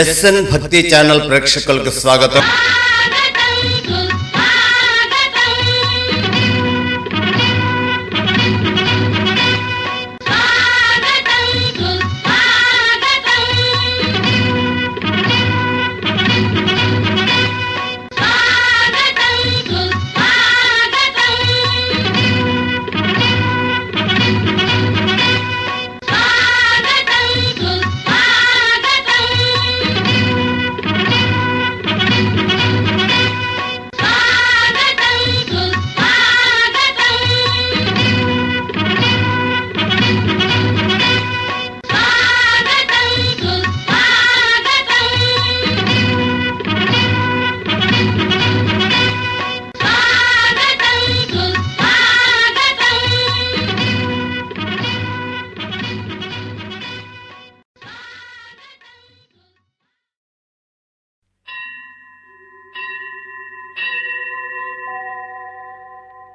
SN భక్తి channel ప్రేక్షకులకు స్వాగతం.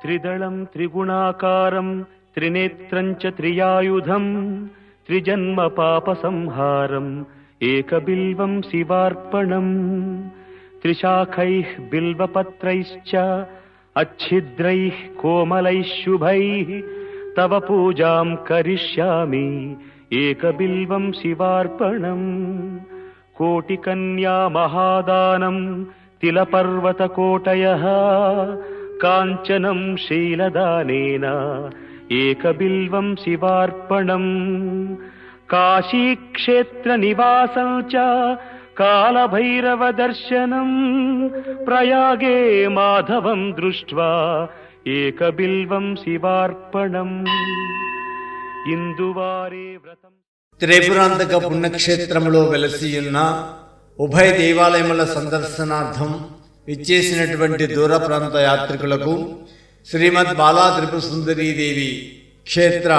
త్రిదళం త్రిగుణాకారం త్రినేత్రం చ త్రియాయుధం త్రిజన్మ పాప సంహారం ఏకబిల్వం శివార్పణం త్రిశాఖైః బిల్వపత్రైశ్చ అచ్ఛిద్రైః కోమలైః శుభైః తవ పూజాం కరిష్యామి ఏకబిల్వం శివార్పణం కోటికన్యా మహాదానం తిలపర్వతకోటయః కాంచనం శైలదానేన ఏకబిల్వం శివార్పణం కాశీక్షేత్ర నివాసం చ కాలభైరవ దర్శనం ప్రయాగే మాధవం దృష్ట్వా ఏకబిల్వం శివార్పణం ఇందువారే వ్రతం. త్రిపురాంతక పుణ్యక్షేత్రములో వెలసియున్న ఉభయ దేవాలయముల సందర్శనార్థం ఇచ్చేసినటువంటి దూర ప్రాంత యాత్రికులకు శ్రీమద్ బాలా త్రిపుర సుందరీదేవి క్షేత్ర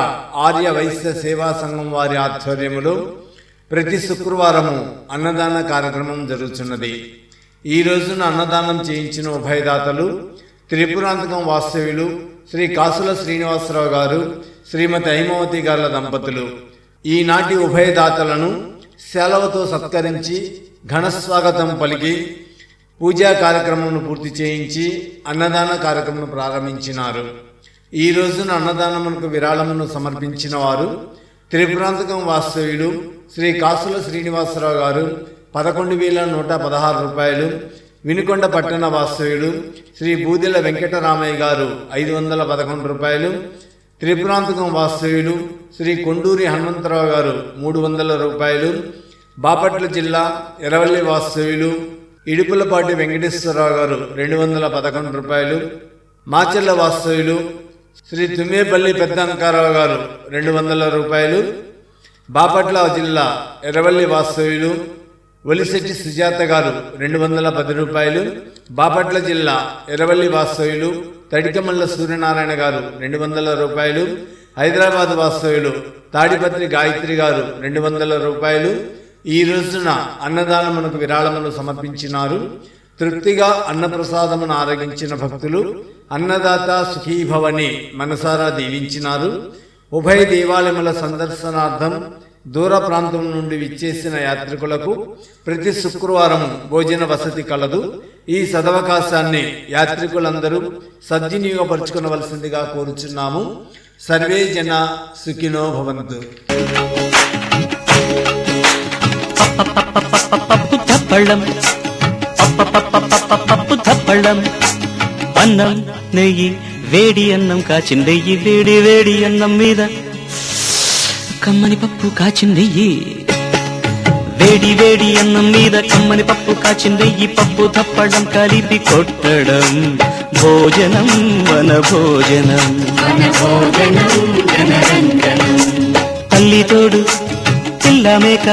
ఆర్య వైశ్య సేవా సంఘం వారి ఆధ్వర్యములో ప్రతి శుక్రవారము అన్నదాన కార్యక్రమం జరుగుతున్నది. ఈ రోజున అన్నదానం చేయించిన ఉభయదాతలు త్రిపురాంతకం వాస్తవ్యులు శ్రీ కాసుల శ్రీనివాసరావు గారు, శ్రీమతి హైమవతి గారుల దంపతులు. ఈనాటి ఉభయదాతలను సెలవుతో సత్కరించి ఘనస్వాగతం పలికి పూజా కార్యక్రమం పూర్తి చేయించి అన్నదాన కార్యక్రమం ప్రారంభించినారు. ఈ రోజున అన్నదానమునకు విరాళమును సమర్పించిన వారు త్రిపురాంతకం వాస్తవ్యులు శ్రీ కాసుల శ్రీనివాసరావు గారు 11,116 రూపాయలు, వినుకొండ పట్టణ వాస్తవ్యులు శ్రీ బూదిల వెంకటరామయ్య గారు 511 రూపాయలు, త్రిపురాంతకం వాస్తవ్యులు శ్రీ కొండూరి హనుమంతరావు గారు 300 రూపాయలు, బాపట్ల జిల్లా ఎర్రవల్లి వాస్తవ్యులు ఇడుపులపాటి వెంకటేశ్వరరావు గారు 211 రూపాయలు, మాచెల్ల వాస్తవ్యులు శ్రీ తుమ్మేపల్లి పెద్ద అంకారావు గారు 200 రూపాయలు, బాపట్ల జిల్లా ఎర్రవల్లి వాస్తవ్యులు ఒలిశెట్టి సుజాత గారు 210 రూపాయలు, బాపట్ల జిల్లా ఎర్రవల్లి వాస్తవ్యులు తడికమల్ల సూర్యనారాయణ గారు 200 రూపాయలు, హైదరాబాద్ వాస్తవ్యులు తాడిపత్రి గాయత్రి గారు 200 రూపాయలు. ఈ రోజున అన్నదానమునకు విరాళమును సమర్పించినారు. తృప్తిగా అన్నప్రసాదమును ఆరగించిన భక్తులు అన్నదాత సుఖీభవని మనసారా దీవించినారు. ఉభయ దేవాలయముల సందర్శనార్థం దూర ప్రాంతం నుండి విచ్చేసిన యాత్రికులకు ప్రతి శుక్రవారం భోజన వసతి కలదు. ఈ సదవకాశాన్ని యాత్రికులందరూ సద్వినియోగపరుచుకునవలసిందిగా కోరుచున్నాము. సర్వే జన సుఖినో భవంతు. అన్నం నెయ్యి వేడి అన్నం కాచిందెయ్యి, వేడి వేడి అన్నం మీద కమ్మని పప్పు కాచిందెయ్యి, వేడి వేడి అన్నం మీద కమ్మని పప్పు కాచిందెయ్యి, పప్పు తప్పడం కలిపి కొట్టడం భోజనం వన భోజనం. తల్లి తోడు పిల్ల మేక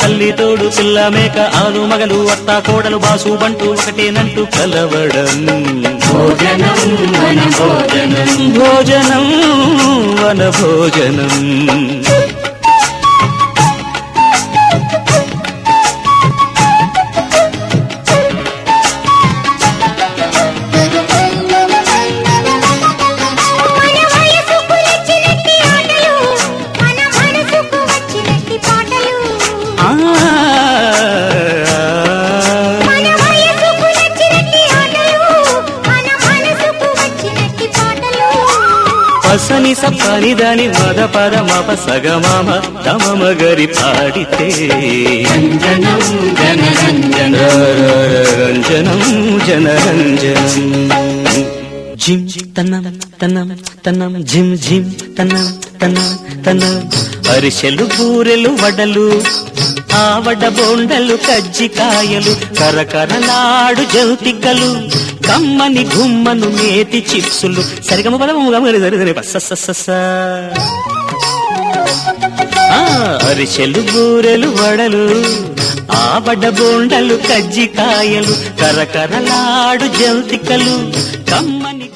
తల్లి తోడు పిల్ల మేక ఆలు మగలు అత్త కోడలు బాసు బంటూ ఒకటేనంటూ కలవడం భోజనం వన భోజనం, భోజనం వన భోజనం. మన వయసుకు నచ్చినట్టి ఆటలు మన మనసుకు వచ్చిన సని దని మద పద మప సగమామ తమమ గరి పాడితే రంజనం జనరంజనం జిం తన్నం తన్నం తన్నం జిం జిం తన్నం తన్నం తన్నం అరిసెలు బూరెలు వడలు ఆవడ బోండలు కజ్జికాయలు కరకరలాడు జంతికలు కమ్మని గుమ్మను నేతి చిప్సులు సరిగమ పదము గమని సరిదరి పస్స అరిసెలు బూరెలు వడలు ఆవడ బోండలు కజ్జికాయలు కరకరలాడు జంతికలు కమ్మని